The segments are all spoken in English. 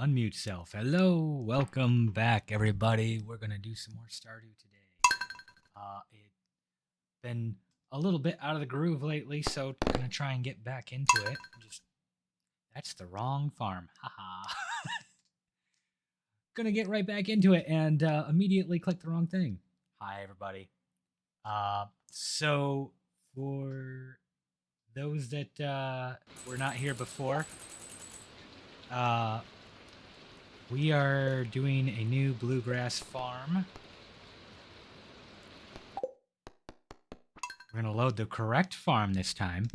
Unmute self. Hello, welcome back, everybody. We're gonna do some more Stardew today. It's been a little bit out of the groove lately, so gonna try and get back into it. That's the wrong farm. Haha. Gonna get right back into it and immediately click the wrong thing. Hi, everybody. So for those that were not here before, we are doing a new bluegrass farm. We're going to load the correct farm this time.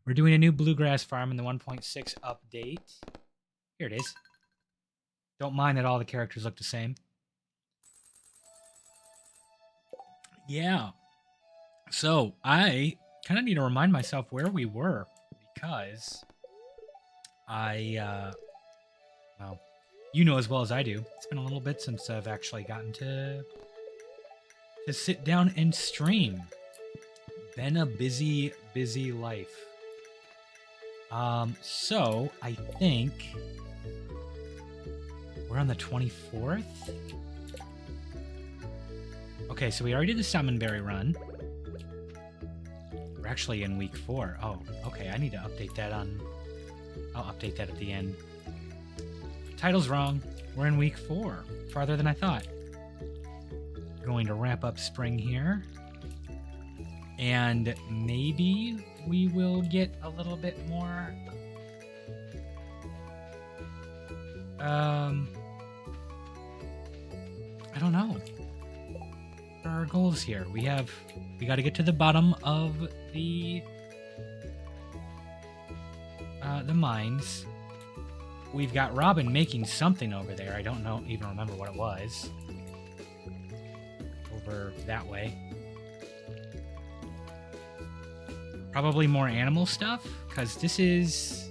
We're doing a new bluegrass farm in the 1.6 update. Here it is. Don't mind that all the characters look the same. Yeah. So, I kind of need to remind myself where we were because well, you know as well as I do, it's been a little bit since I've actually gotten to sit down and stream. Been a busy life. So I think we're on the 24th. Okay, so we already did the Salmonberry run. We're actually in week 4. Oh, okay, I need to update that I'll update that at the end. Title's wrong. We're in week 4. Farther than I thought. Going to wrap up spring here. And maybe we will get a little bit more I don't know. What are our goals here? We got to get to the bottom of the mines. We've got Robin making something over there. I don't even remember what it was. Over that way. Probably more animal stuff, because this is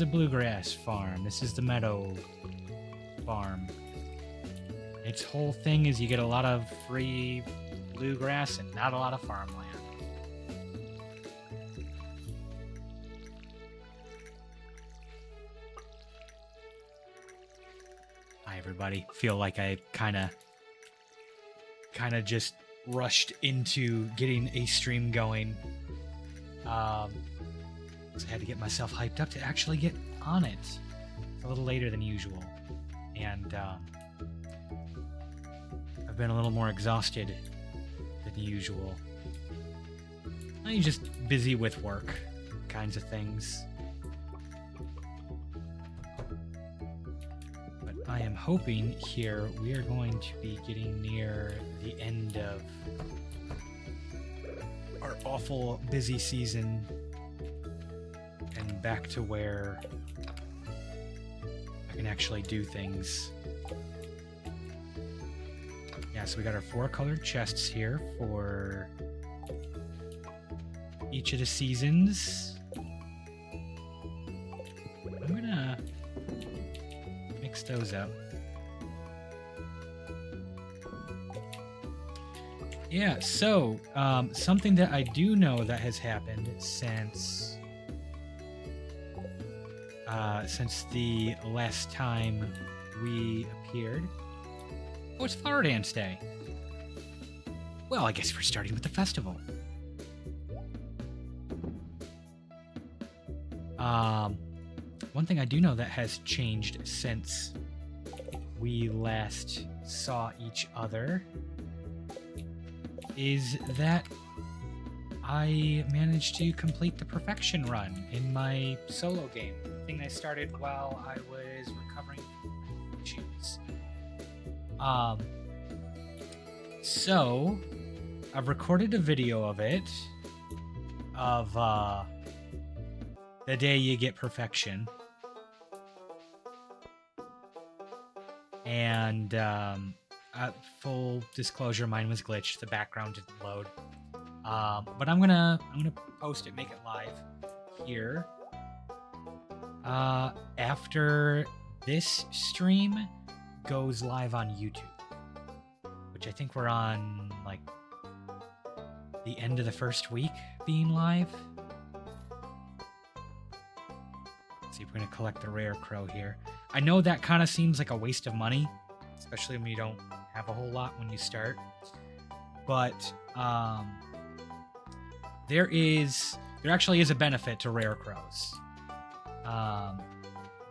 a bluegrass farm. This is the meadow farm. Its whole thing is you get a lot of free bluegrass and not a lot of farmland. Hi, everybody. Feel like I kind of just rushed into getting a stream going. So I had to get myself hyped up to actually get on it. It's a little later than usual. And I've been a little more exhausted than usual. I'm just busy with work kinds of things. But I am hoping here we are going to be getting near the end of our awful busy season and back to where I can actually do things. Yeah, so we got our 4 colored chests here for each of the seasons. I'm gonna mix those up. Yeah, so something that I do know that has happened since the last time we appeared. Oh, it's Flower Dance Day. Well, I guess we're starting with the festival. One thing I do know that has changed since we last saw each other is that I managed to complete the perfection run in my solo game. The thing I started while I was recovering from issues. So I've recorded a video of it, of the day you get perfection. And full disclosure, mine was glitched. The background didn't load. But I'm gonna post it, make it live here. After this stream goes live on YouTube, which I think we're on like the end of the first week being live. Let's see if we're gonna collect the rare crow here. I know that kind of seems like a waste of money, especially when you don't have a whole lot when you start. But there actually is a benefit to rare crows. And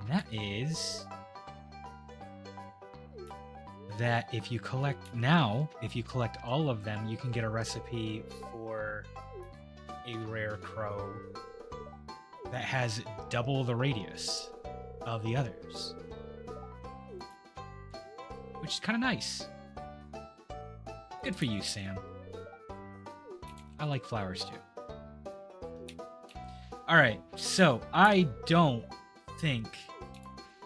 that is that if you collect all of them, you can get a recipe for a rare crow that has double the radius of the others, which is kind of nice. Good for you, Sam. I like flowers too. All right, so I don't think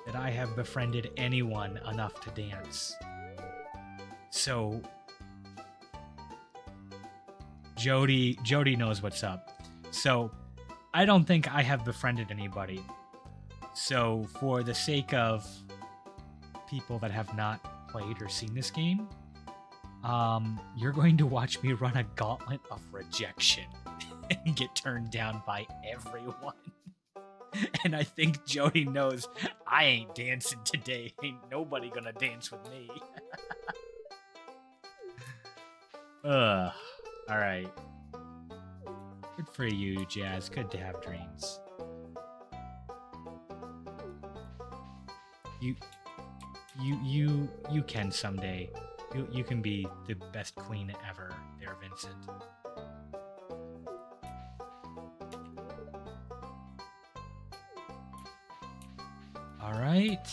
that I have befriended anyone enough to dance. So Jody knows what's up. So I don't think I have befriended anybody. So for the sake of people that have not played or seen this game, you're going to watch me run a gauntlet of rejection and get turned down by everyone. And I think Jody knows I ain't dancing today. Ain't nobody gonna dance with me. Ugh. Alright. Good for you, Jazz. Good to have dreams. You can someday. You can be the best queen ever there, Vincent. Alright.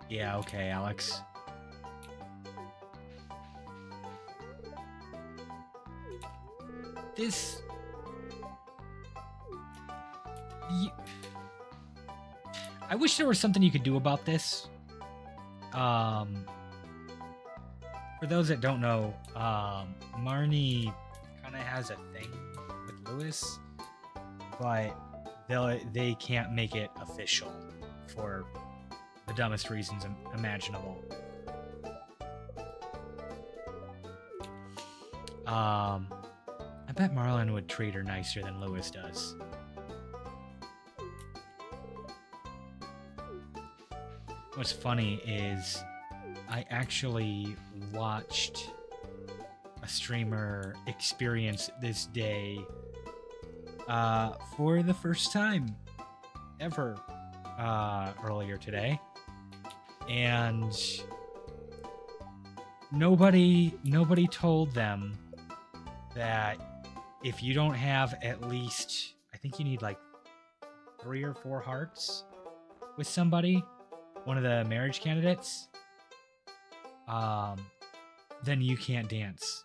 Yeah, okay, Alex. I wish there was something you could do about this. For those that don't know, Marnie kind of has a thing with Lewis, but they can't make it official for the dumbest reasons imaginable. I bet Marlon would treat her nicer than Lewis does. What's funny is I actually watched a streamer experience this day for the first time ever earlier today, and nobody told them that if you don't have at least, I think you need like 3 or 4 hearts with somebody, one of the marriage candidates, then you can't dance.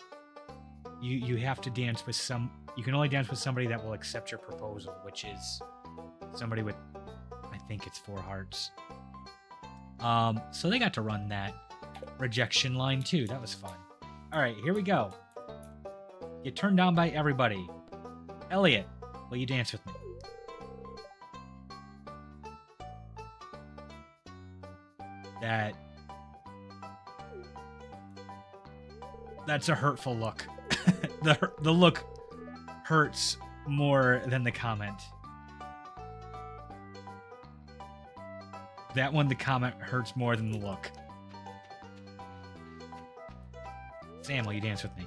You have to dance with you can only dance with somebody that will accept your proposal, which is somebody with, I think it's 4 hearts. So they got to run that rejection line too. That was fun. All right, here we go. Get turned down by everybody. Elliot, will you dance with me? That's a hurtful look. The look hurts more than the comment. That one, the comment hurts more than the look. Sam, will you dance with me?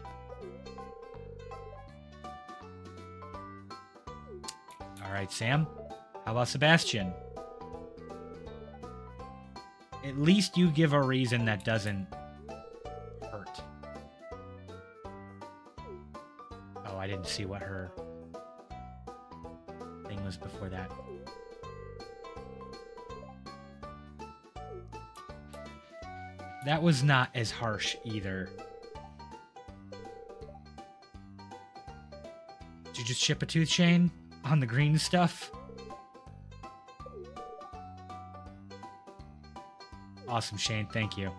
All right, Sam. How about Sebastian? At least you give a reason that doesn't hurt. Oh, I didn't see what her thing was before that. That was not as harsh either. Did you just chip a tooth, Shane? On the green stuff? Awesome, Shane. Thank you.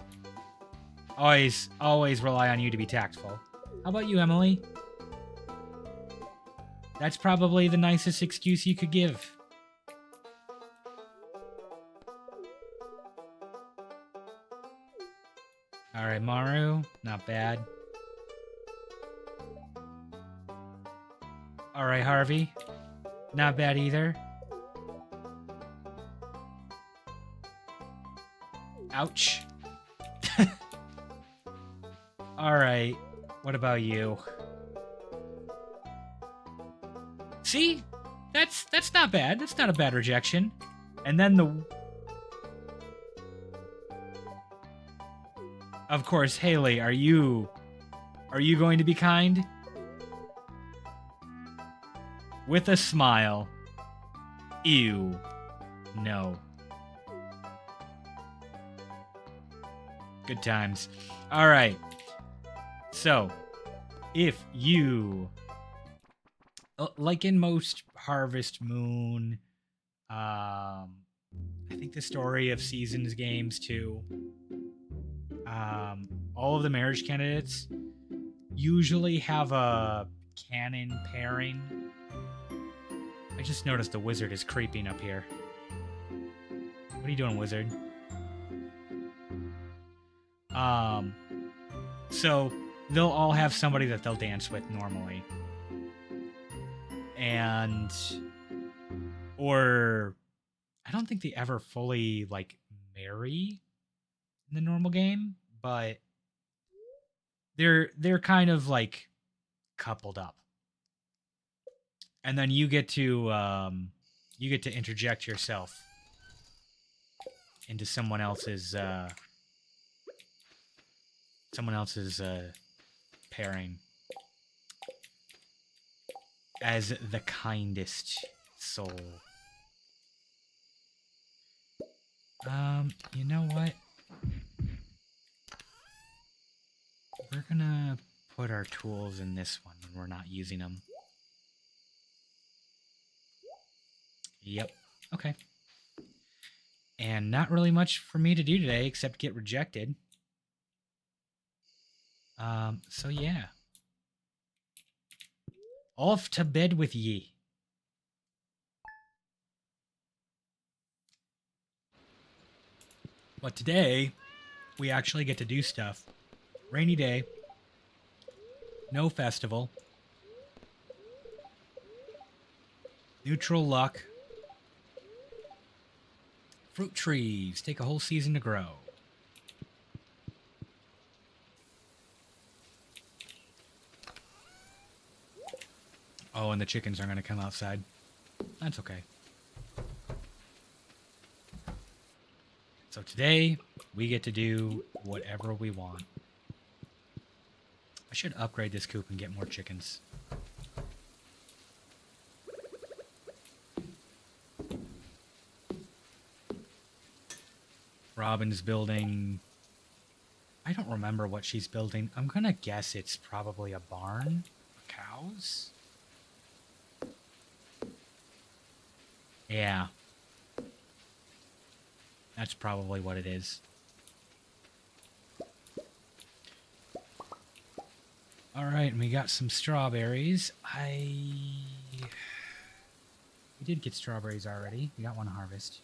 Always rely on you to be tactful. How about you, Emily? That's probably the nicest excuse you could give. All right, Maru. Not bad. All right, Harvey. Not bad either. Ouch. All right. What about you? See? That's not bad. That's not a bad rejection. And then of course, Haley, are you going to be kind? With a smile. Ew. No. Good times. All right. So, if you like in most Harvest Moon, I think the Story of Seasons games too, all of the marriage candidates usually have a canon pairing. I just noticed the wizard is creeping up here. What are you doing, wizard? So they'll all have somebody that they'll dance with normally. Or I don't think they ever fully like marry in the normal game, but they're kind of like coupled up. And then you get to interject yourself into someone else's pairing as the kindest soul. You know what? We're gonna put our tools in this one when we're not using them. Yep. Okay. And not really much for me to do today except get rejected. So yeah. Off to bed with ye. But today, we actually get to do stuff. Rainy day. No festival. Neutral luck. Fruit trees take a whole season to grow. Oh, and the chickens are going to come outside. That's okay. So today, we get to do whatever we want. I should upgrade this coop and get more chickens. Robin's building... I don't remember what she's building. I'm going to guess it's probably a barn for cows. Yeah. That's probably what it is. Alright, and we got some strawberries. We did get strawberries already. We got one harvest.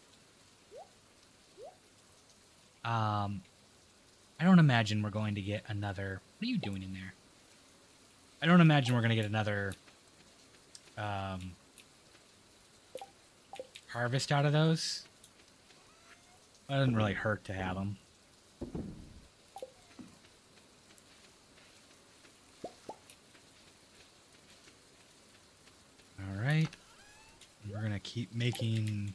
I don't imagine we're going to get another... What are you doing in there? I don't imagine we're going to get another harvest out of those. It doesn't really hurt to have them. Alright. We're going to keep making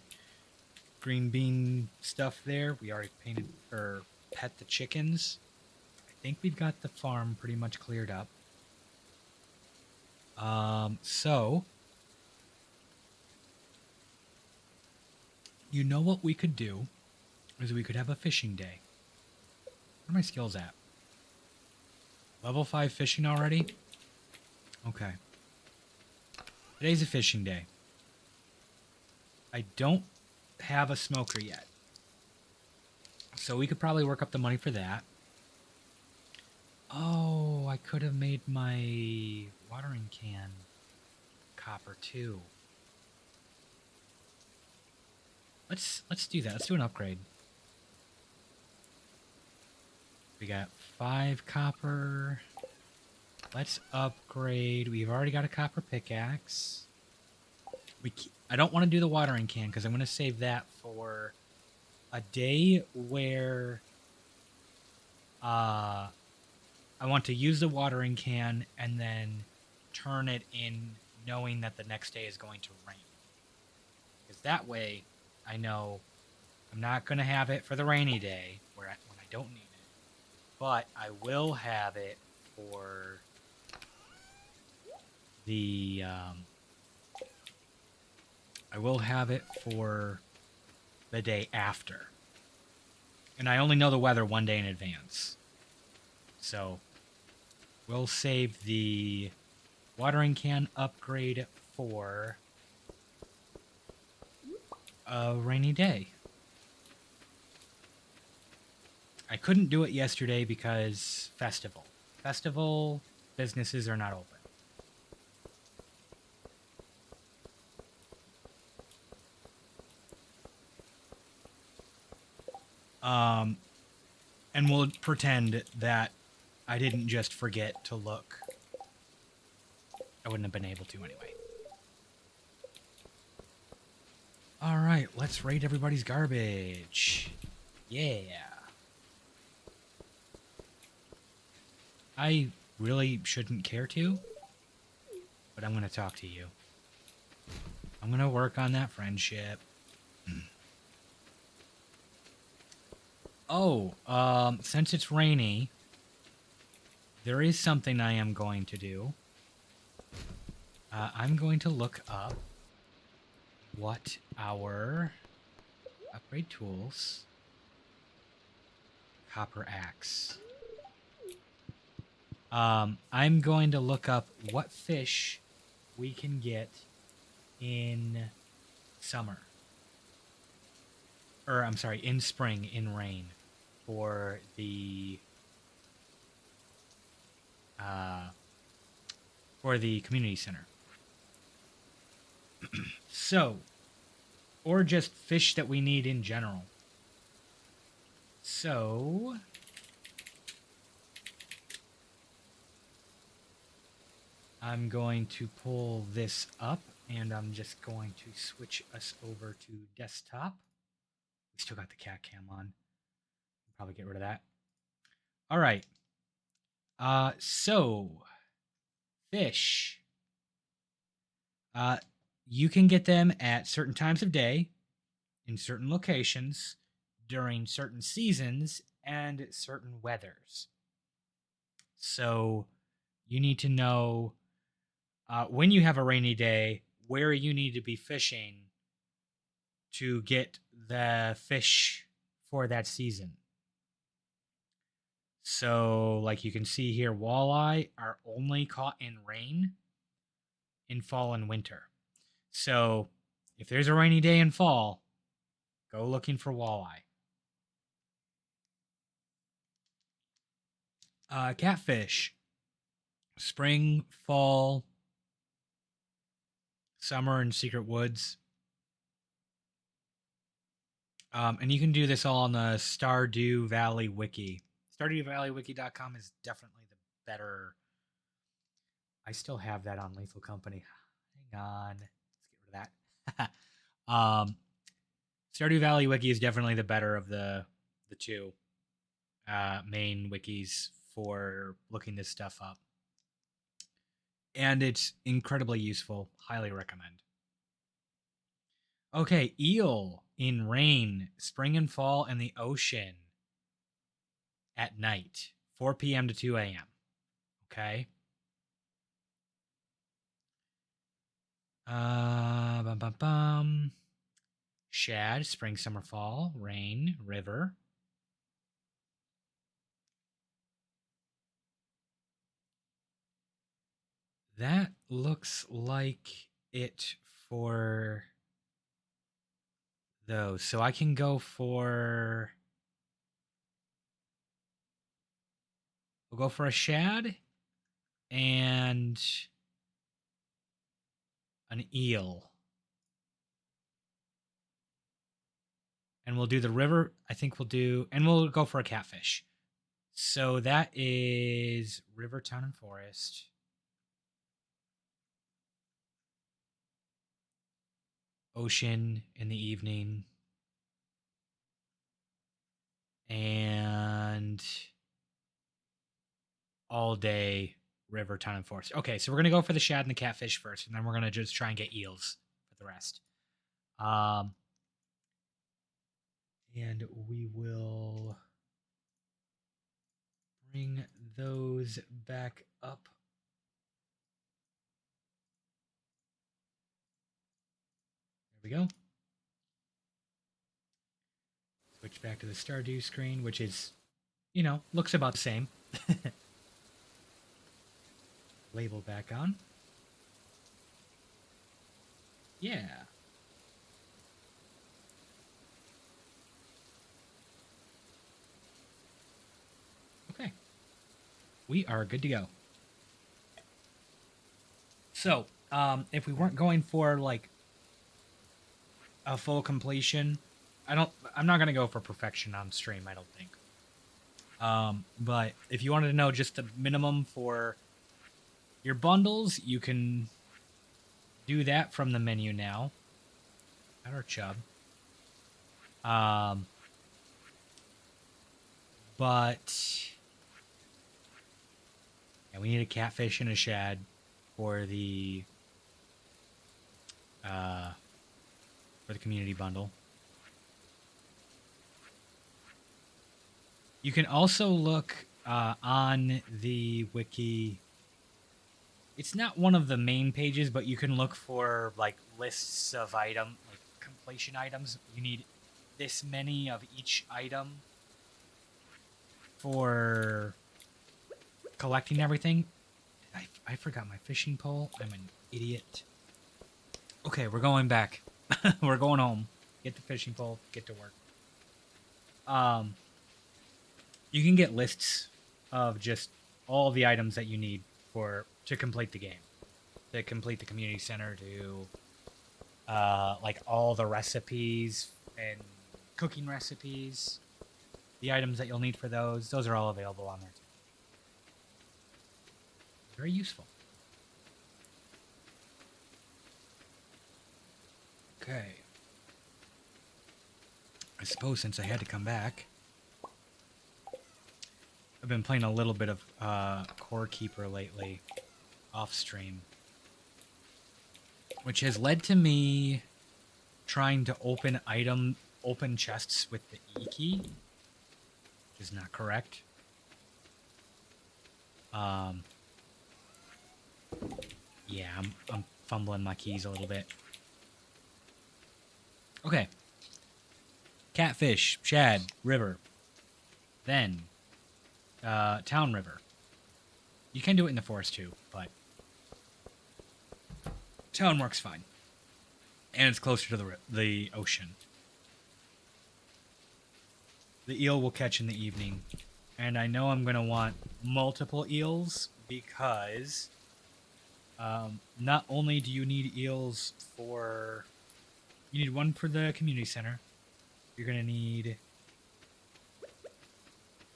green bean stuff there. We already painted or pet the chickens. I think we've got the farm pretty much cleared up. So you know what we could do is we could have a fishing day. Where are my skills at? Level 5 fishing already? Okay. Today's a fishing day. I don't have a smoker yet. So we could probably work up the money for that. Oh, I could have made my watering can copper too. Let's do that. Let's do an upgrade. We got 5 copper. Let's upgrade. We've already got a copper pickaxe. I don't want to do the watering can because I'm going to save that for a day where I want to use the watering can and then turn it in knowing that the next day is going to rain. Because that way I know I'm not going to have it for the rainy day when I don't need it, but I will have it for the I will have it for the day after. And I only know the weather one day in advance. So we'll save the watering can upgrade for a rainy day. I couldn't do it yesterday because festival. Festival businesses are not open. And we'll pretend that I didn't just forget to look. I wouldn't have been able to anyway. All right, let's rate everybody's garbage. Yeah. I really shouldn't care to, but I'm going to talk to you. I'm going to work on that friendship. Oh, since it's rainy, there is something I am going to do. I'm going to look up what our upgrade tools, copper axe. I'm going to look up what fish we can get in summer. Or, I'm sorry, in spring, in rain, for the community center. So, or just fish that we need in general. So, I'm going to pull this up, and I'm just going to switch us over to desktop. We still got the cat cam on. Probably get rid of that. All right. So fish. You can get them at certain times of day, in certain locations, during certain seasons, and certain weathers. So you need to know when you have a rainy day where you need to be fishing to get the fish for that season. So, like you can see here, walleye are only caught in rain in fall and winter. So, if there's a rainy day in fall, go looking for walleye. Catfish, spring, fall, summer, and secret woods. And you can do this all on the Stardew Valley Wiki. StardewValleyWiki.com is definitely the better. I still have that on Lethal Company. Hang on. Let's get rid of that. Stardew Valley Wiki is definitely the better of the two main wikis for looking this stuff up. And it's incredibly useful. Highly recommend. Okay, eel in rain, spring and fall in the ocean at night, 4 p.m. to 2 a.m. Okay. Bum, bum, bum. Shad, spring, summer, fall, rain, river. That looks like it for those. So I can go for. We'll go for a shad and an eel. And we'll do the river. I think we'll do. And we'll go for a catfish. So that is river, town, and forest. Ocean in the evening. And all day river, town, and forest. Okay, so we're gonna go for the shad and the catfish first, and then we're gonna just try and get eels for the rest. And we will bring those back up. There we go. Switch back to the Stardew screen, which is, looks about the same. Label back on. Yeah. Okay. We are good to go. So, if we weren't going for like a full completion, I'm not gonna go for perfection on stream, I don't think. But if you wanted to know just the minimum for your bundles, you can do that from the menu now. At our chub. But yeah, we need a catfish and a shad for the community bundle. You can also look on the wiki. It's not one of the main pages, but you can look for like lists of like completion items. You need this many of each item for collecting everything. I forgot my fishing pole. I'm an idiot. Okay, we're going back. We're going home. Get the fishing pole. Get to work. You can get lists of just all the items that you need to complete the game, to complete the community center, to like all the recipes and cooking recipes, the items that you'll need for those are all available on there too. Very useful. Okay. I suppose since I had to come back, I've been playing a little bit of Core Keeper lately, off stream, which has led to me trying to open chests with the E key, which is not correct. Yeah, I'm fumbling my keys a little bit. Okay. Catfish, shad, river. Then, town river. You can do it in the forest too, but town works fine. And it's closer to the ocean. The eel will catch in the evening. And I know I'm going to want multiple eels because not only do you need eels for... You need one for the community center. You're going to need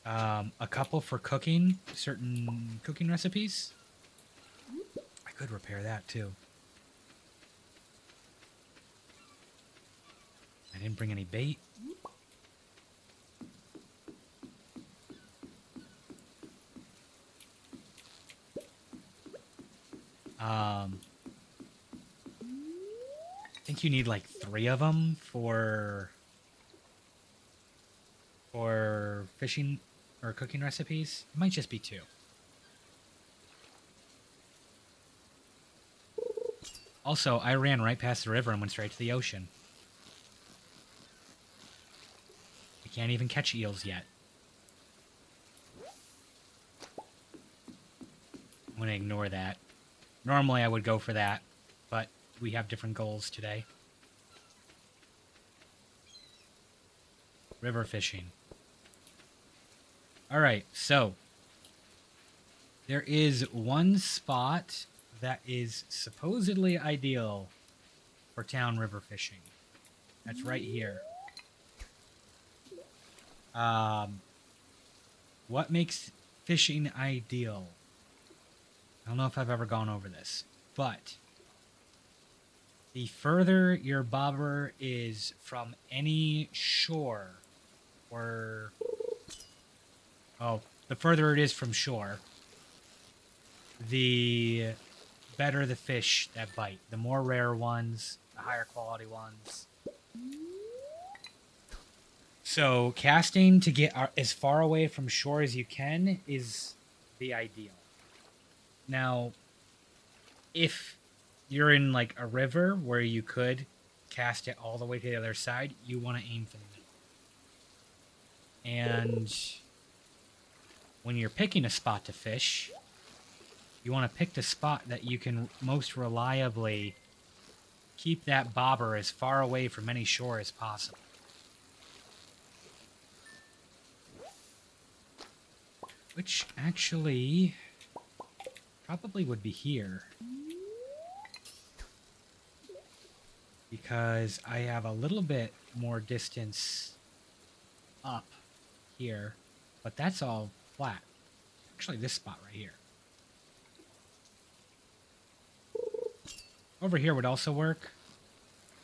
a couple for cooking, certain cooking recipes. I could repair that too. I didn't bring any bait. I think you need like 3 of them for fishing or cooking recipes. It might just be 2. Also, I ran right past the river and went straight to the ocean. I can't even catch eels yet. I'm going to ignore that. Normally I would go for that, but we have different goals today. River fishing. Alright, so there is one spot that is supposedly ideal for town river fishing. That's right here. What makes fishing ideal? I don't know if I've ever gone over this, but the further your bobber is from any shore, the further it is from shore, the better the fish that bite. The more rare ones, the higher quality ones. So casting to get as far away from shore as you can is the ideal. Now, if you're in like a river where you could cast it all the way to the other side, you want to aim for the middle. And when you're picking a spot to fish, you want to pick the spot that you can most reliably keep that bobber as far away from any shore as possible. Which actually probably would be here. Because I have a little bit more distance up here, but that's all flat. Actually, this spot right here. Over here would also work,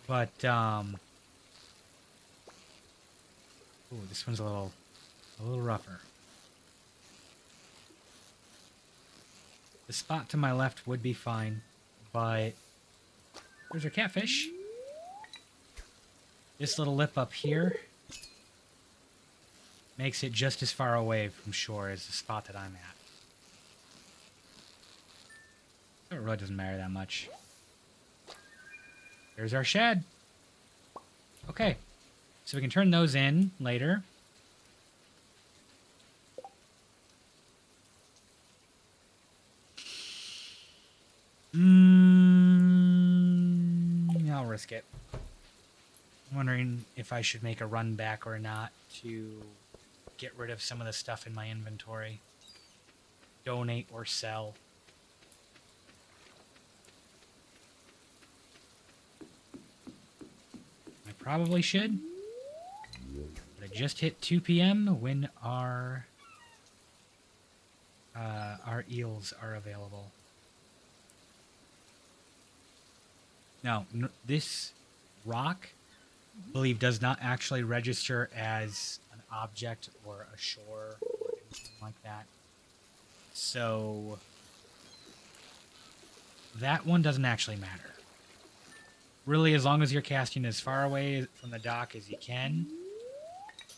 but ooh, this one's a little rougher. The spot to my left would be fine, but there's our catfish. This little lip up here makes it just as far away from shore as the spot that I'm at. So it really doesn't matter that much. There's our shed. Okay, so we can turn those in later. I'll risk it. I'm wondering if I should make a run back or not to get rid of some of the stuff in my inventory. Donate or sell. I probably should. But it just hit 2 p.m. when our eels are available. Now, this rock, I believe, does not actually register as an object or a shore or anything like that. So that one doesn't actually matter. Really, as long as you're casting as far away from the dock as you can,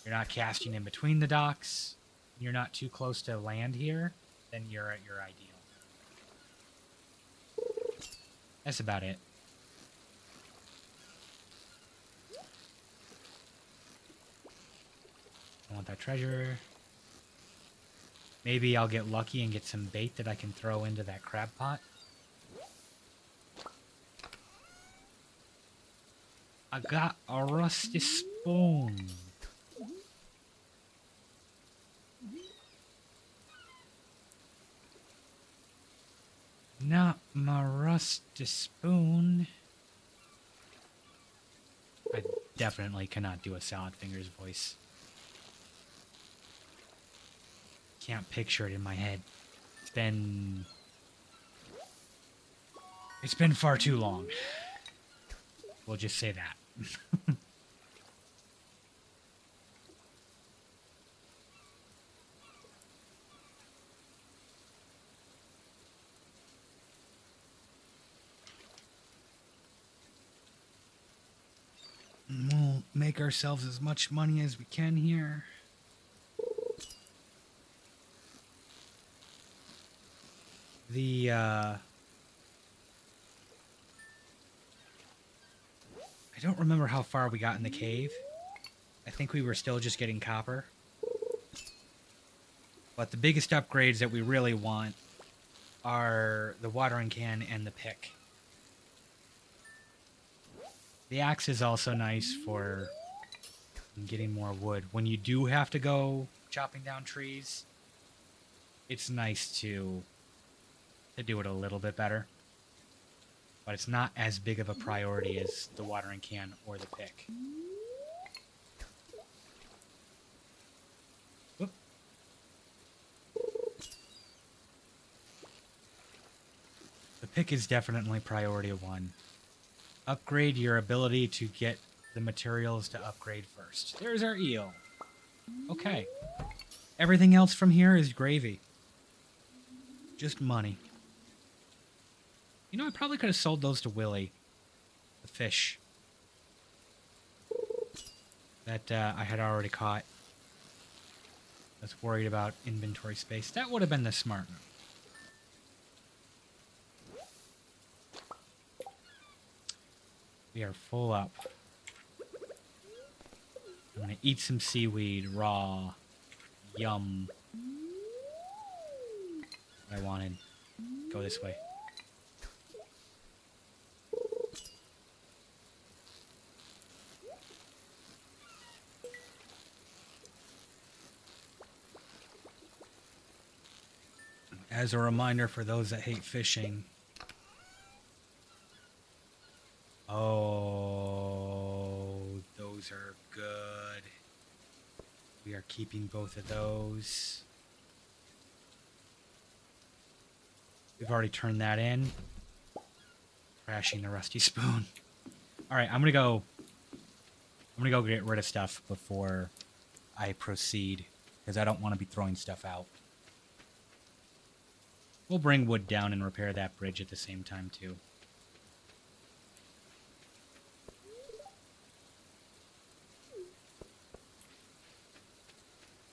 you're not casting in between the docks, you're not too close to land here, then you're at your ideal. That's about it. I want that treasure. Maybe I'll get lucky and get some bait that I can throw into that crab pot. I got a rusty spoon. Not my rusty spoon. I definitely cannot do a Salad Fingers voice. Can't picture it in my head. It's been far too long. We'll just say that. We'll make ourselves as much money as we can here. I don't remember how far we got in the cave. I think we were still just getting copper. But the biggest upgrades that we really want are the watering can and the pick. The axe is also nice for getting more wood. When you do have to go chopping down trees, it's nice to do it a little bit better. But it's not as big of a priority as the watering can or the pick. Whoop. The pick is definitely priority 1. Upgrade your ability to get the materials to upgrade first. There's our eel. Okay. Everything else from here is gravy. Just money. You know, I probably could have sold those to Willie. The fish. That I had already caught. I was worried about inventory space. That would have been the smart move. We are full up. I'm going to eat some seaweed raw. Yum. What I wanted. Go this way. As a reminder for those that hate fishing. Oh, those are good. We are keeping both of those. We've already turned that in. Crashing the rusty spoon. All right, I'm gonna go get rid of stuff before I proceed, because I don't want to be throwing stuff out. We'll bring wood down and repair that bridge at the same time too.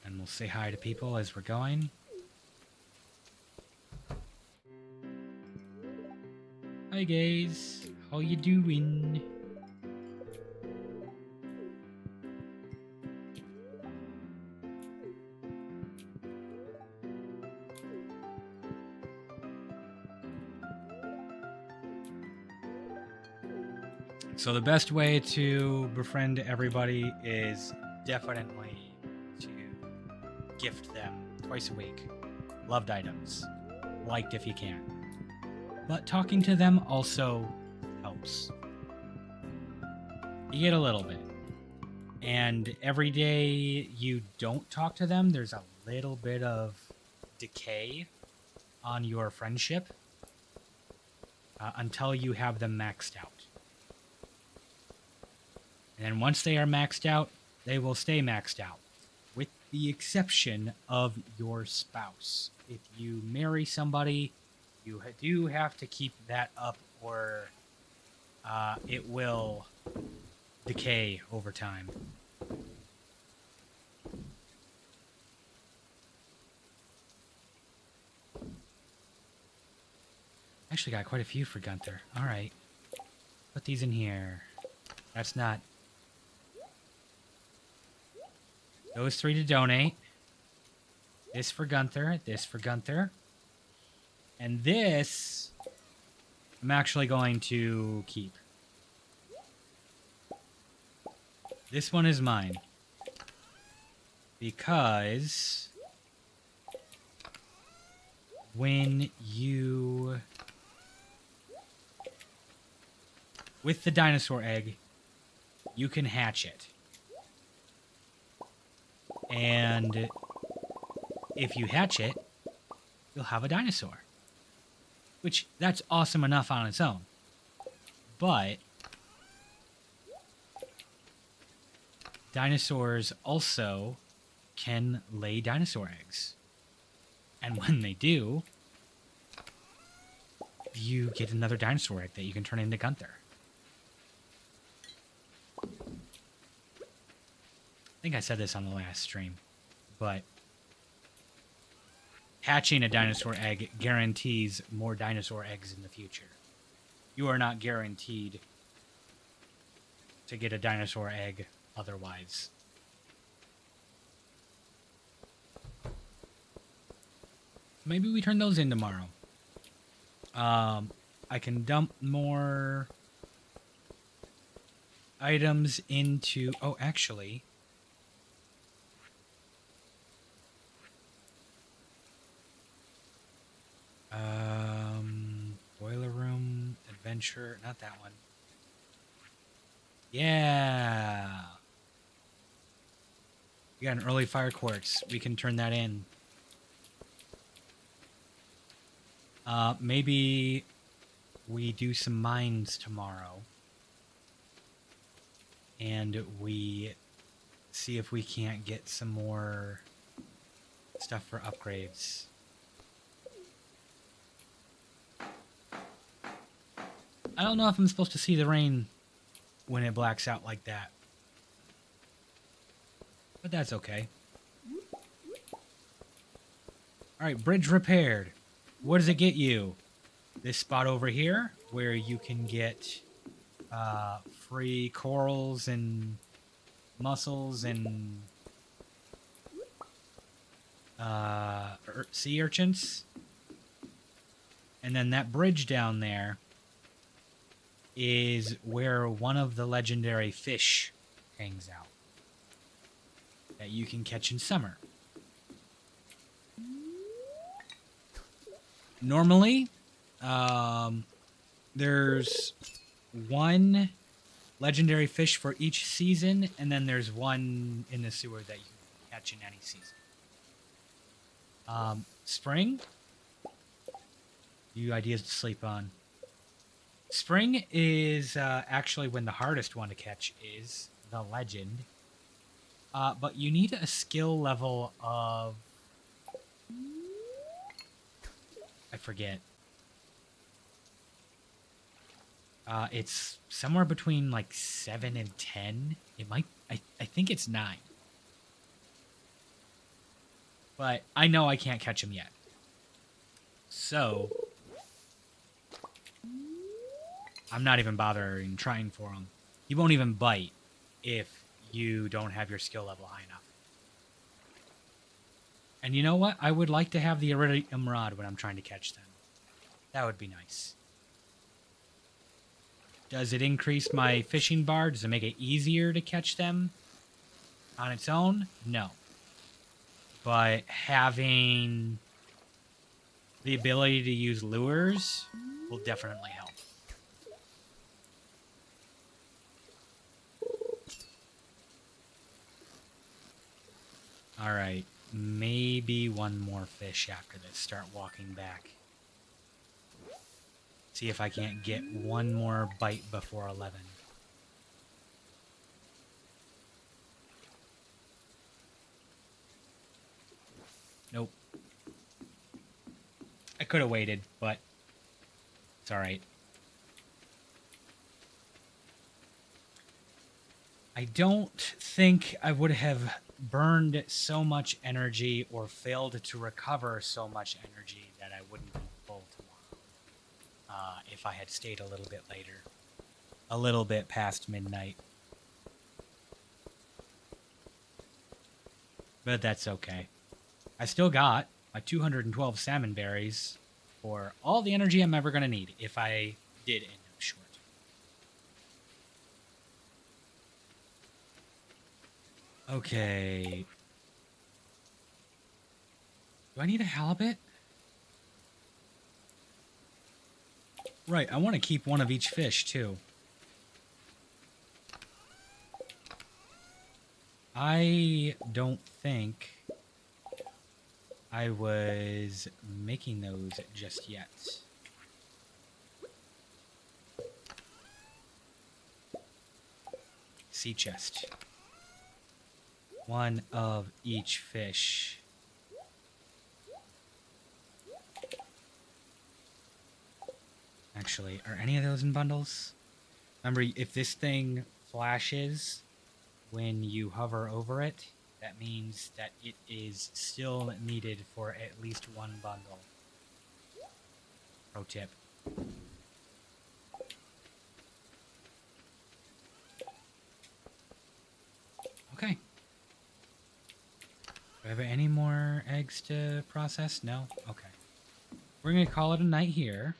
And we'll say hi to people as we're going. Hi guys, how you doing? So the best way to befriend everybody is definitely to gift them twice a week. Loved items. Liked if you can. But talking to them also helps. You get a little bit. And every day you don't talk to them, there's a little bit of decay on your friendship until you have them maxed out. And then once they are maxed out, they will stay maxed out, with the exception of your spouse. If you marry somebody, you do have to keep that up, or it will decay over time. Actually got quite a few for Gunther. All right. Put these in here. That's not... Those 3 to donate. This for Gunther. This for Gunther. And this... I'm actually going to keep. This one is mine. Because... when you... with the dinosaur egg, you can hatch it. And if you hatch it, you'll have a dinosaur. Which, that's awesome enough on its own. But dinosaurs also can lay dinosaur eggs. And when they do, you get another dinosaur egg that you can turn into Gunther. I think I said this on the last stream, but hatching a dinosaur egg guarantees more dinosaur eggs in the future. You are not guaranteed to get a dinosaur egg otherwise. Maybe we turn those in tomorrow. I can dump more items into... Oh, actually... boiler room, adventure, not that one. Yeah. We got an early fire quartz. We can turn that in. Maybe we do some mines tomorrow. And we see if we can't get some more stuff for upgrades. I don't know if I'm supposed to see the rain when it blacks out like that. But that's okay. Alright, bridge repaired. What does it get you? This spot over here, where you can get free corals and mussels and sea urchins. And then that bridge down there is where one of the legendary fish hangs out that you can catch in summer. Normally, there's one legendary fish for each season, and then there's one in the sewer that you can catch in any season. Spring? You ideas to sleep on. Spring is actually when the hardest one to catch is the legend. But you need a skill level of... I forget. It's somewhere between like 7 and 10. It might... I think it's 9. But I know I can't catch him yet. So... I'm not even bothering trying for him. He won't even bite if you don't have your skill level high enough. And you know what? I would like to have the iridium rod when I'm trying to catch them. That would be nice. Does it increase my fishing bar? Does it make it easier to catch them on its own? No. But having the ability to use lures will definitely help. All right, maybe one more fish after this. Start walking back. See if I can't get one more bite before 11. Nope. I could have waited, but it's all right. I don't think I would have burned so much energy or failed to recover so much energy that I wouldn't be full tomorrow if I had stayed a little bit later. A little bit past midnight. But that's okay. I still got my 212 salmon berries for all the energy I'm ever going to need if I did end up short. Okay. Do I need a halibut? Right, I want to keep one of each fish, too. I don't think I was making those just yet. Sea chest. One of each fish. Actually, are any of those in bundles? Remember, if this thing flashes when you hover over it, that means that it is still needed for at least one bundle. Pro tip. Okay. Do I have any more eggs to process? No? Okay. We're going to call it a night here.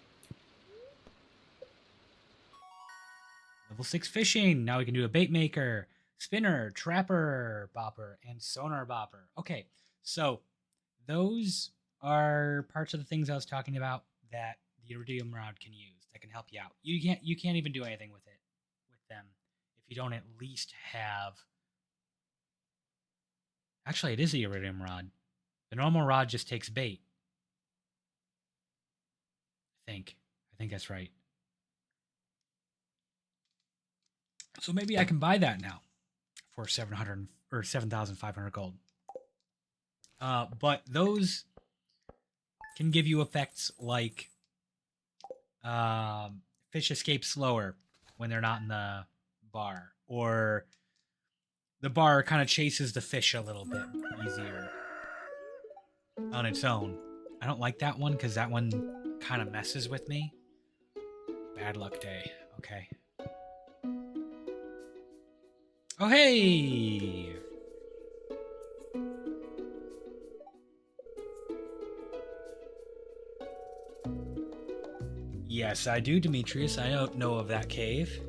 Level 6 fishing. Now we can do a bait maker, spinner, trapper, bopper, and sonar bopper. Okay, so those are parts of the things I was talking about that the iridium rod can use that can help you out. You can't even do anything with them if you don't at least have. Actually, it is the iridium rod. The normal rod just takes bait. I think that's right. So maybe I can buy that now for 700 or 7,500 gold. But those can give you effects like fish escape slower when they're not in the bar, or the bar kind of chases the fish a little bit easier on its own. I don't like that one because that one kind of messes with me. Bad luck day. Okay. Oh, hey! Yes, I do, Demetrius. I don't know of that cave.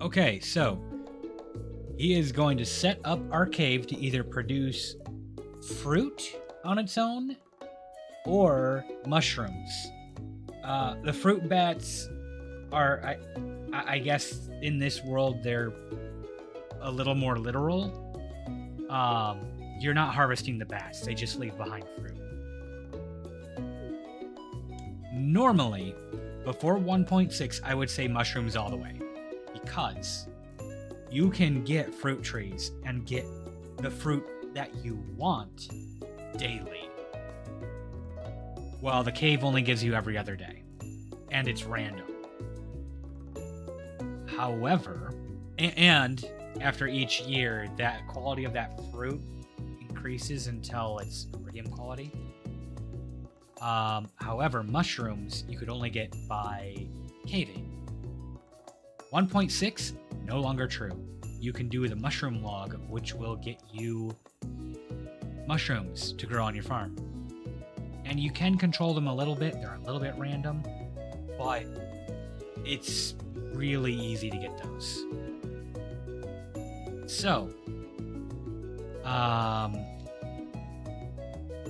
Okay, so he is going to set up our cave to either produce fruit on its own or mushrooms. The fruit bats are, I guess, in this world, they're a little more literal. You're not harvesting the bats, they just leave behind fruit. Normally, before 1.6, I would say mushrooms all the way, because you can get fruit trees and get the fruit that you want daily, while the cave only gives you every other day, and it's random. However, and after each year, that quality of that fruit increases until it's iridium quality. However, mushrooms you could only get by caving. 1.6, no longer true. You can do the mushroom log, which will get you mushrooms to grow on your farm. And you can control them a little bit. They're a little bit random, but it's really easy to get those. So,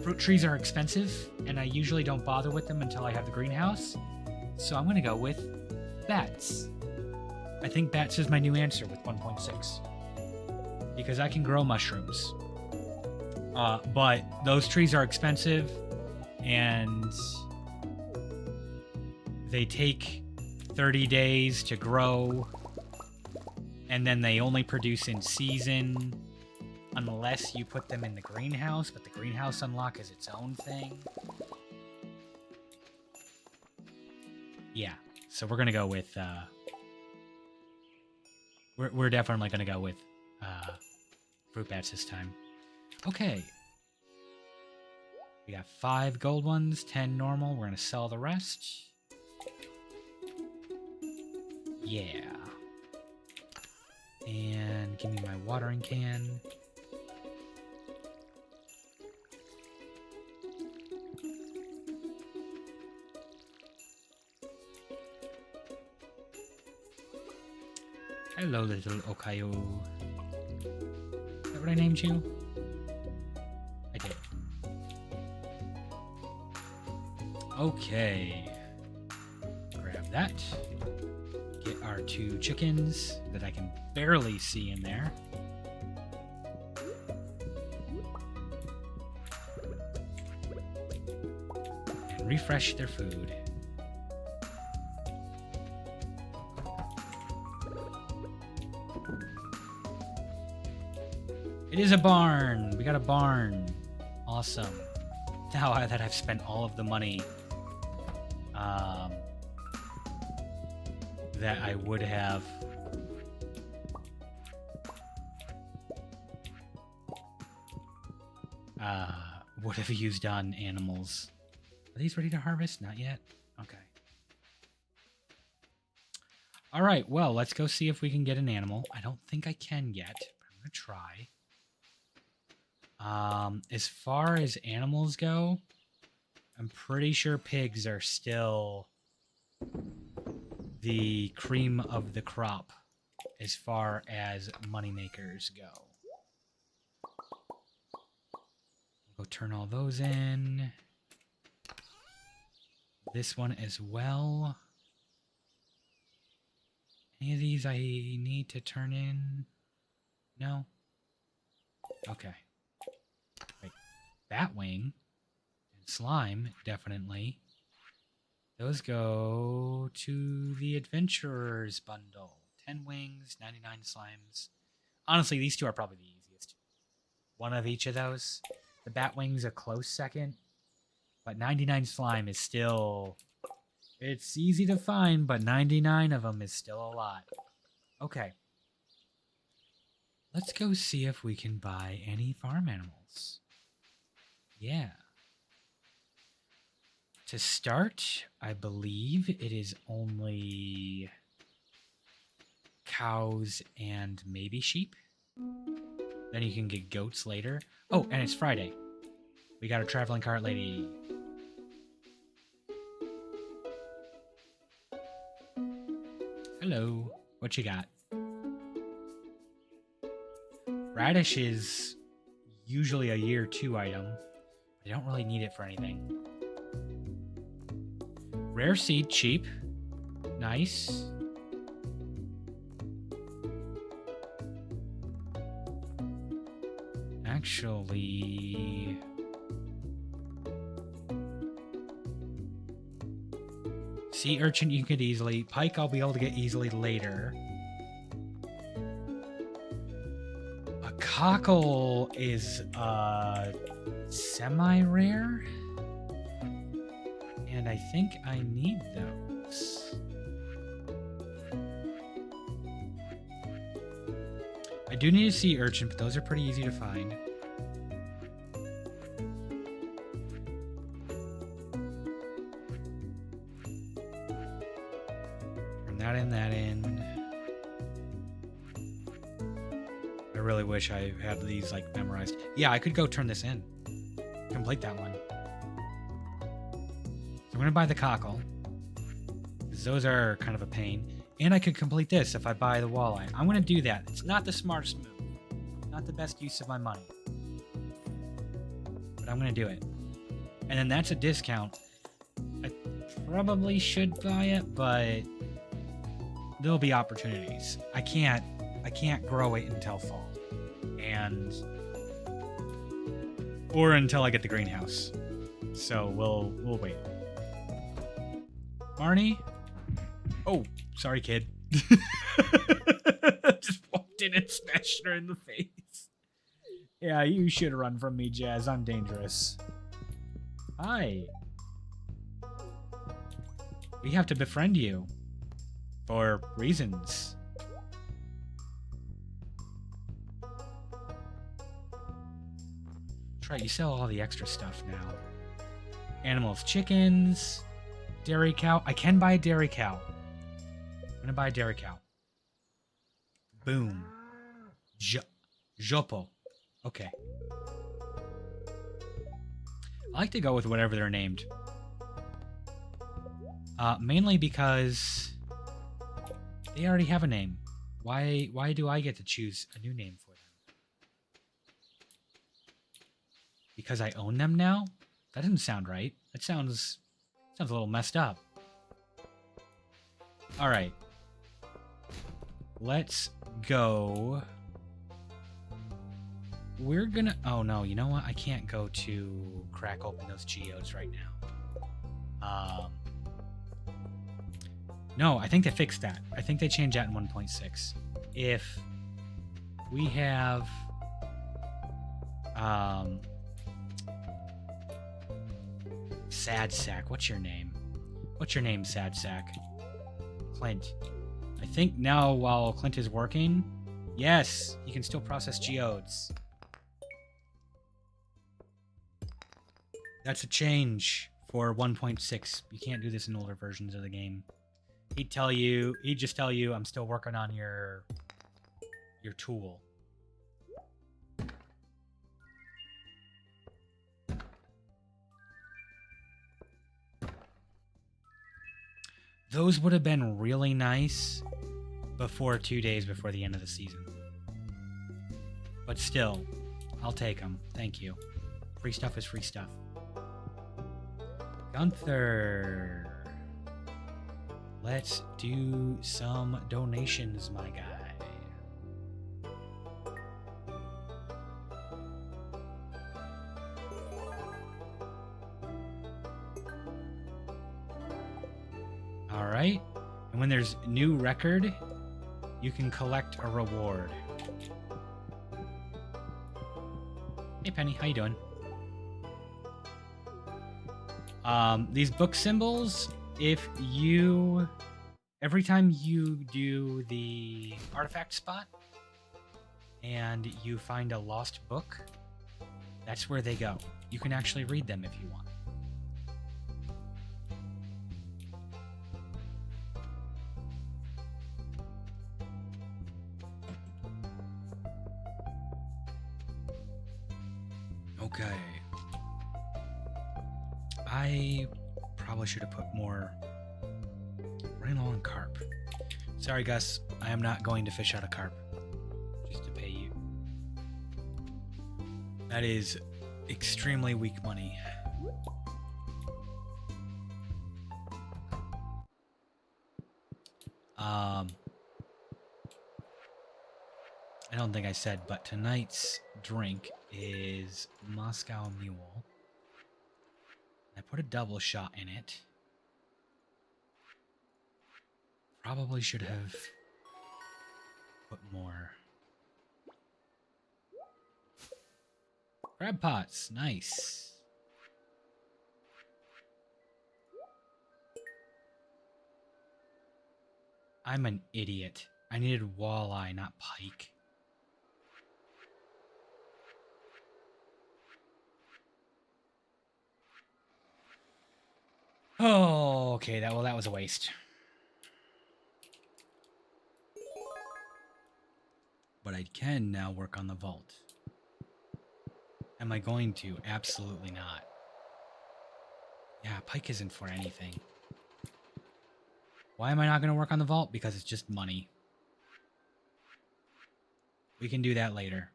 fruit trees are expensive, and I usually don't bother with them until I have the greenhouse. So I'm going to go with bats. I think bats is my new answer with 1.6. Because I can grow mushrooms. But those trees are expensive, and they take 30 days to grow, and then they only produce in season unless you put them in the greenhouse, but the greenhouse unlock is its own thing. Yeah, so we're gonna go with we're definitely gonna go with fruit bats this time. Okay, we got 5 gold ones, 10 normal. We're gonna sell the rest. Yeah. And give me my watering can. Hello, little Okayo. Is that what I named you? I did. Okay. Grab that. Get our 2 chickens that I can barely see in there. And refresh their food. It is a barn! We got a barn. Awesome. Now that I've spent all of the money that I would have used on animals. Are these ready to harvest? Not yet? Okay. Alright, well, let's go see if we can get an animal. I don't think I can yet, but I'm gonna try. As far as animals go, I'm pretty sure pigs are still the cream of the crop as far as moneymakers go. Go turn all those in. This one as well. Any of these I need to turn in? No? Okay. Wait. Batwing and slime, definitely. Those go to the Adventurers bundle. 10 wings, 99 slimes. Honestly, these 2 are probably the easiest. One of each of those. The Batwing's a close second, but 99 slime is still... It's easy to find, but 99 of them is still a lot. Okay. Let's go see if we can buy any farm animals. Yeah. To start, I believe it is only cows and maybe sheep. Then you can get goats later. Oh, and it's Friday. We got a traveling cart lady. Hello. What you got? Radish is usually a year 2 item. I don't really need it for anything. Rare seed, cheap. Nice. Actually... Sea urchin you can get easily. Pike I'll be able to get easily later. A cockle is semi-rare. And I think I need those. I do need a sea urchin, but those are pretty easy to find. Turn that in, that in. I really wish I had these like memorized. Yeah, I could go turn this in. Complete that one. I'm going to buy the cockle, because those are kind of a pain. And I could complete this if I buy the walleye. I'm going to do that. It's not the smartest move. Not the best use of my money. But I'm going to do it. And then that's a discount. I probably should buy it, but there'll be opportunities. I can't grow it until fall. Or until I get the greenhouse. So we'll wait. Marnie? Oh, sorry, kid. Just walked in and smashed her in the face. Yeah, you should run from me, Jazz. I'm dangerous. Hi. We have to befriend you. For reasons. That's right, you sell all the extra stuff now. Animals, chickens... Dairy cow. I can buy a dairy cow. I'm gonna buy a dairy cow. Boom. Jopo. Okay. I like to go with whatever they're named. Mainly because they already have a name. Why do I get to choose a new name for them? Because I own them now? That doesn't sound right. That sounds a little messed up. Alright. Let's go. We're gonna... Oh, no. You know what? I can't go to crack open those geodes right now. No, I think they fixed that. I think they changed that in 1.6. If we have... Sad Sack. What's your name? What's your name, Sad Sack? Clint. I think now while Clint is working... Yes! You can still process geodes. That's a change for 1.6. You can't do this in older versions of the game. He'd just tell you, I'm still working on your tool. Those would have been really nice before 2 days before the end of the season. But still, I'll take them. Thank you. Free stuff is free stuff. Gunther. Let's do some donations, my guy. Alright. And when there's new record, you can collect a reward. Hey Penny, how you doing? These book symbols, every time you do the artifact spot and you find a lost book, that's where they go. You can actually read them if you want. Okay. I probably should have put more Rhino and carp. Sorry, Gus. I am not going to fish out a carp just to pay you. That is extremely weak money. I don't think I said, but tonight's drink is Moscow Mule. I put a double shot in it. Probably should have put more. Crab pots, nice. I'm an idiot. I needed walleye, not pike. Oh, okay. That was a waste. But I can now work on the vault. Am I going to? Absolutely not. Yeah, pike isn't for anything. Why am I not going to work on the vault? Because it's just money. We can do that later.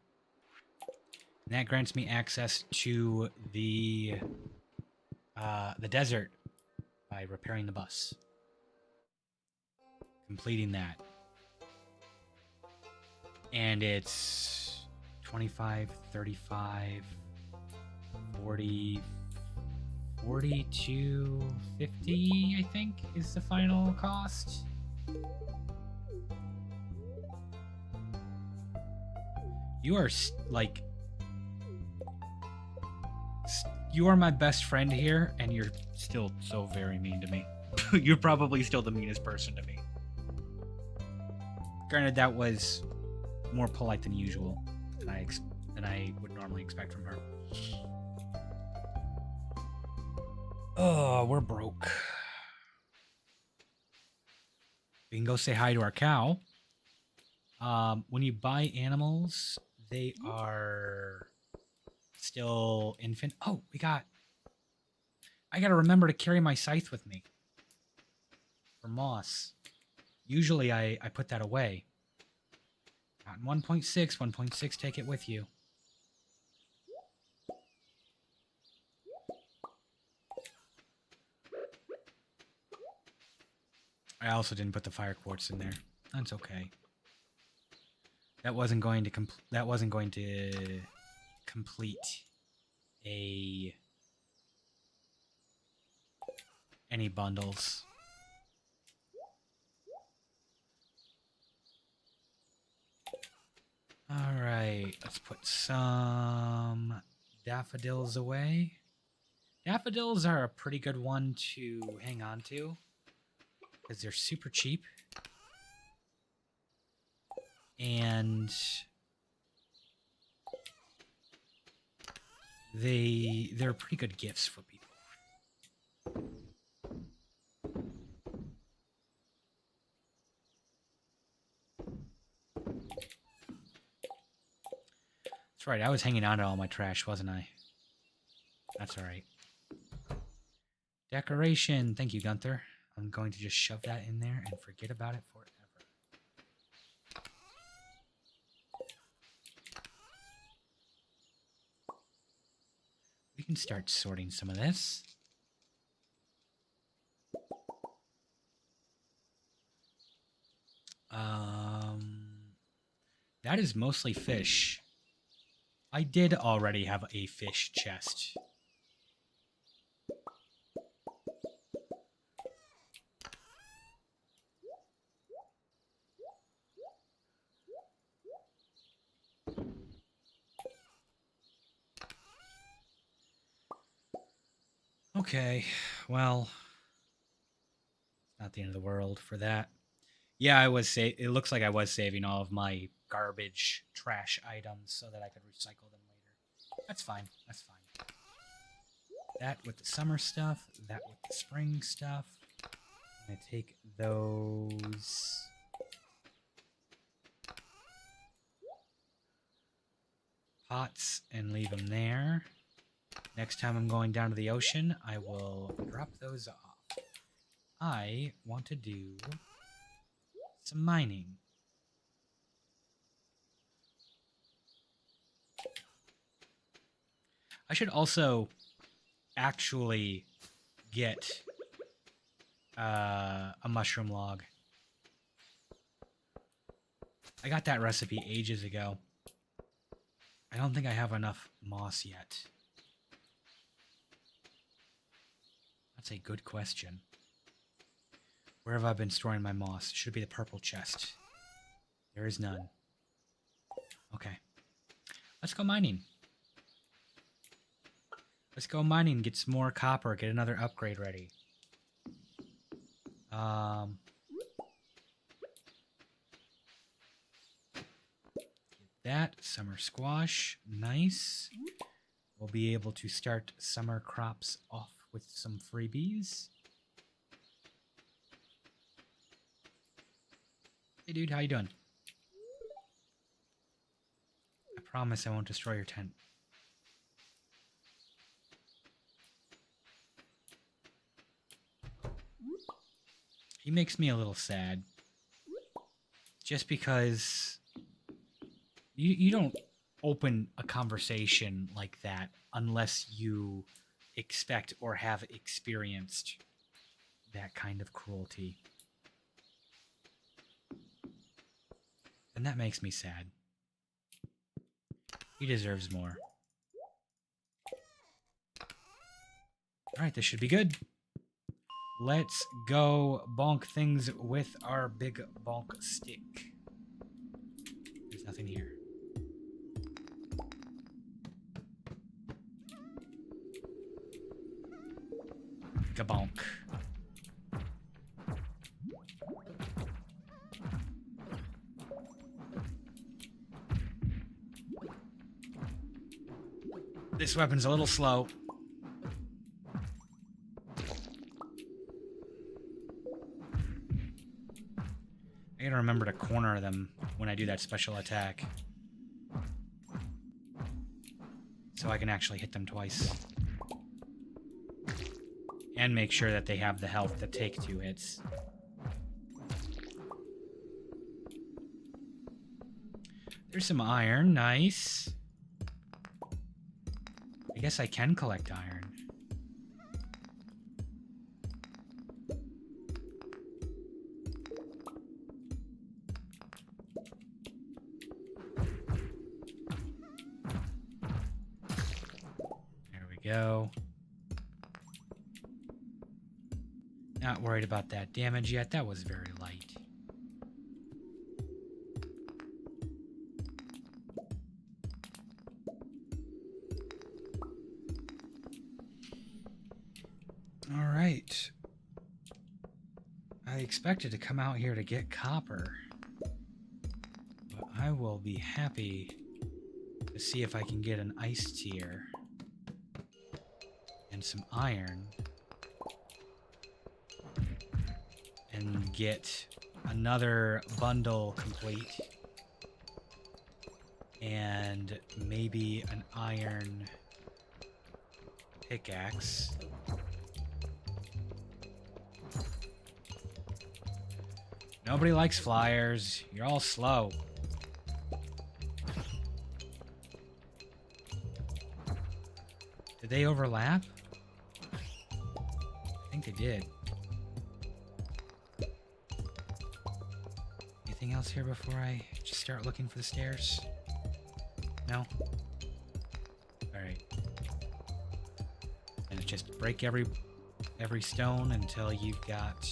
And that grants me access to the desert by repairing the bus. Completing that. And it's 25, 35, 40, 42, 50, I think, is the final cost. You are, like... You are my best friend here, and you're still so very mean to me. You're probably still the meanest person to me. Granted, that was more polite than usual, than I would normally expect from her. Oh, we're broke. We can go say hi to our cow. When you buy animals, they are still infant. Oh, I gotta remember to carry my scythe with me for moss. Usually I put that away. Not in 1.6. 1.6, take it with you. I also didn't put the fire quartz in there. That's okay. That wasn't going to complete any bundles. All right, let's put some daffodils away. Daffodils are a pretty good one to hang on to because they're super cheap. And they're pretty good gifts for people. That's right, I was hanging on to all my trash, wasn't I? That's all right. Decoration. Thank you, Gunther. I'm going to just shove that in there and forget about it forever. We can start sorting some of this. That is mostly fish. I did already have a fish chest. Okay, well, it's not the end of the world for that. Yeah, it looks like I was saving all of my garbage trash items so that I could recycle them later. That's fine. That's fine. That with the summer stuff, that with the spring stuff. I'm gonna take those pots and leave them there. Next time I'm going down to the ocean, I will drop those off. I want to do some mining. I should also actually get a mushroom log. I got that recipe ages ago. I don't think I have enough moss yet. That's a good question. Where have I been storing my moss? Should be the purple chest. There is none. Okay. Let's go mining. Let's go mining, get some more copper, get another upgrade ready. Get that. Summer squash. Nice. We'll be able to start summer crops off with some freebies. Hey dude, how you doing? I promise I won't destroy your tent. He makes me a little sad. Just because you don't open a conversation like that unless you expect or have experienced that kind of cruelty. And that makes me sad. He deserves more. Alright, this should be good. Let's go bonk things with our big bonk stick. There's nothing here. Gabonk. This weapon's a little slow. I gotta remember to corner them when I do that special attack. So I can actually hit them twice. And make sure that they have the health to take 2 hits. There's some iron, nice. I guess I can collect iron. There we go. Not worried about that damage yet. That was very light. All right. I expected to come out here to get copper, but I will be happy to see if I can get an ice tier and some iron and get another bundle complete and maybe an iron pickaxe. Nobody likes flyers. You're all slow. Did they overlap? I think they did. Anything else here before I just start looking for the stairs? No? Alright. And just break every stone until you've got...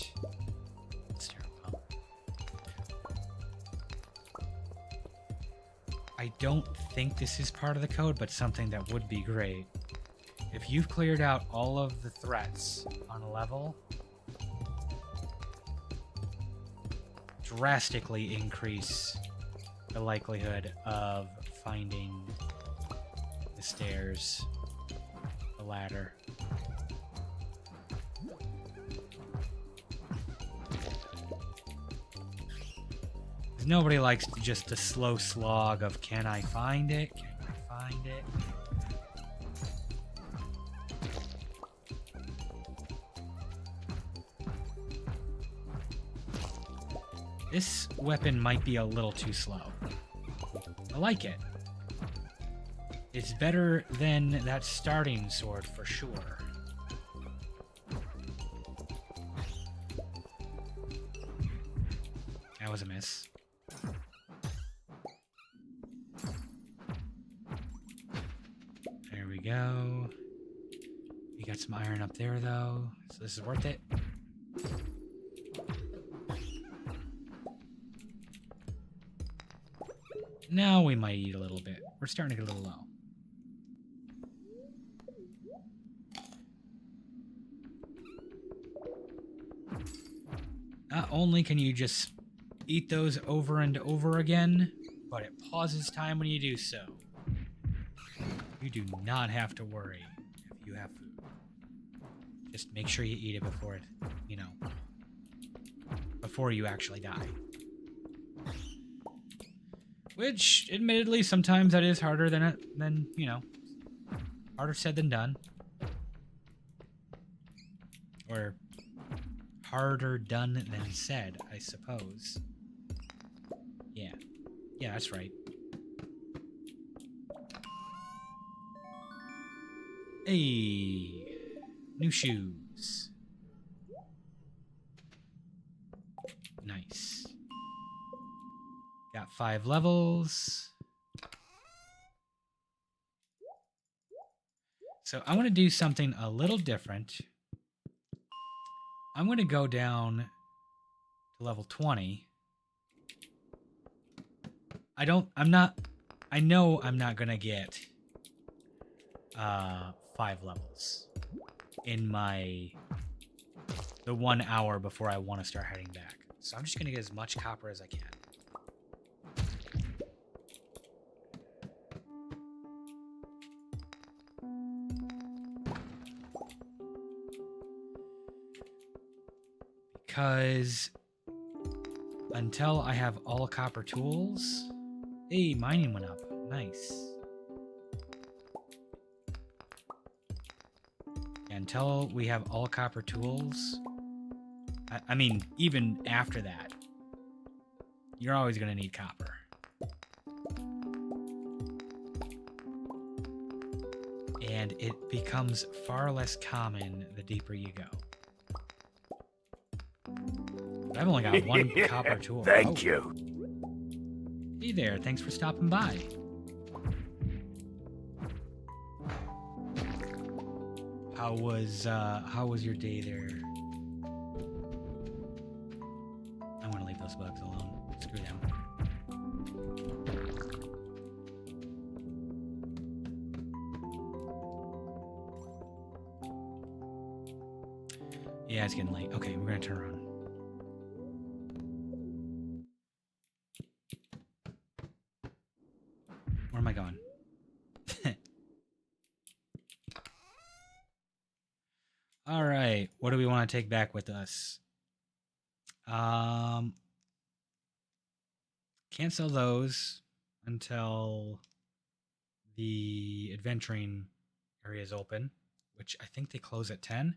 I don't think this is part of the code, but something that would be great if you've cleared out all of the threats on a level, drastically increase the likelihood of finding the stairs, the ladder. Nobody likes just the slow slog of can I find it? Can I find it? This weapon might be a little too slow. I like it. It's better than that starting sword for sure. That was a miss. There we go. We got some iron up there, though, so this is worth it. Now we might eat a little bit. We're starting to get a little low. Not only can you just eat those over and over again, but it pauses time when you do so. You do not have to worry if you have food. Just make sure you eat it before it, you know, before you actually die. Which, admittedly, sometimes that is harder than you know, harder said than done. Or harder done than said, I suppose. Yeah. Yeah, that's right. Hey, new shoes. Nice. Got 5 levels. So I want to do something a little different. I'm going to go down to level 20. I know I'm not going to get 5 levels in the 1 hour before I want to start heading back. So I'm just going to get as much copper as I can. Because until I have all copper tools... Hey, mining went up. Nice. Yeah, until we have all copper tools... I mean, even after that, you're always going to need copper. And it becomes far less common the deeper you go. I've only got 1 copper tool. Thank you. Hey there, thanks for stopping by. How was your day there? I'm gonna leave those bugs alone. Screw them. Yeah, it's getting late. Okay, we're gonna turn around. Where am I going? All right. What do we want to take back with us? Can't sell those until the adventuring area is open, which I think they close at 10.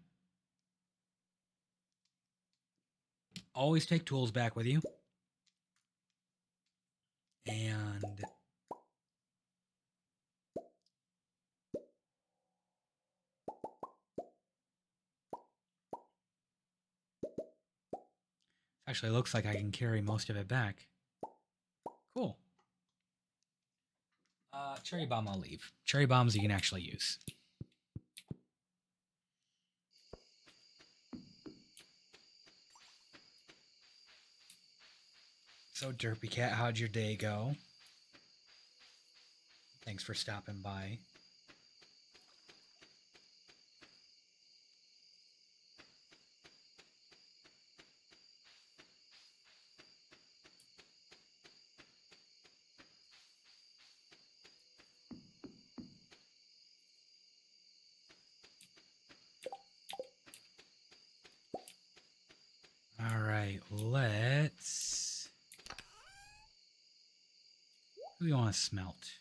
Always take tools back with you. And actually looks like I can carry most of it back. Cool. Cherry bomb I'll leave. Cherry bombs you can actually use. So, Derpy Cat, how'd your day go? Thanks for stopping by. All right, let's. Who do we want to smelt?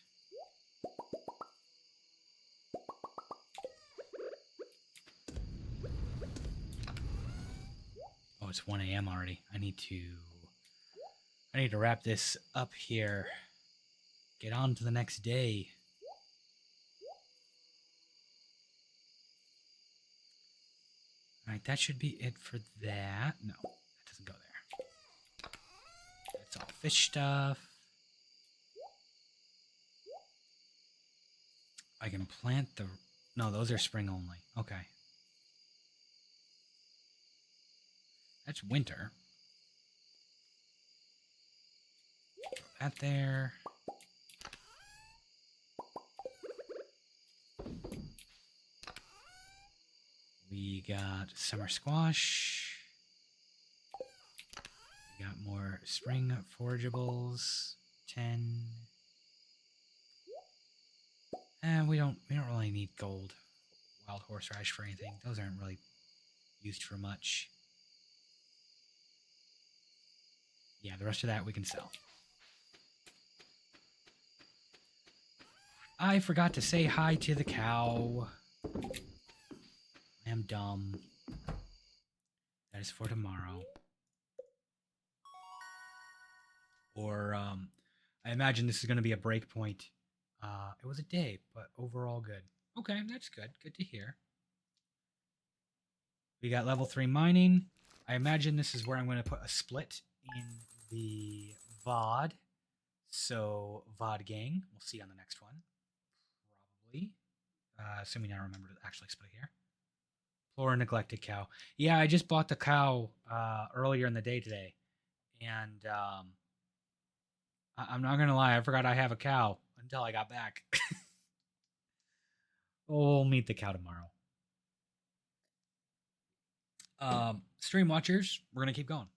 Oh, it's 1 a.m. already. I need to wrap this up here. Get on to the next day. All right, that should be it for that. No, that doesn't go there. That's all fish stuff. I can plant the... No, those are spring only. Okay. That's winter. Throw that there. We got summer squash. We got more spring forageables. 10. And we don't really need gold wild horseradish for anything. Those aren't really used for much. Yeah, the rest of that we can sell. I forgot to say hi to the cow. I am dumb. That is for tomorrow. Or, I imagine this is going to be a break point. It was a day, but overall good. Okay, that's good. Good to hear. We got level 3 mining. I imagine this is where I'm going to put a split in the VOD. So, VOD gang, we'll see on the next one. Probably. Assuming I remember to actually split here. Poor neglected cow. Yeah, I just bought the cow earlier in the day today. And I'm not going to lie, I forgot I have a cow until I got back. We'll meet the cow tomorrow. Stream watchers, we're going to keep going.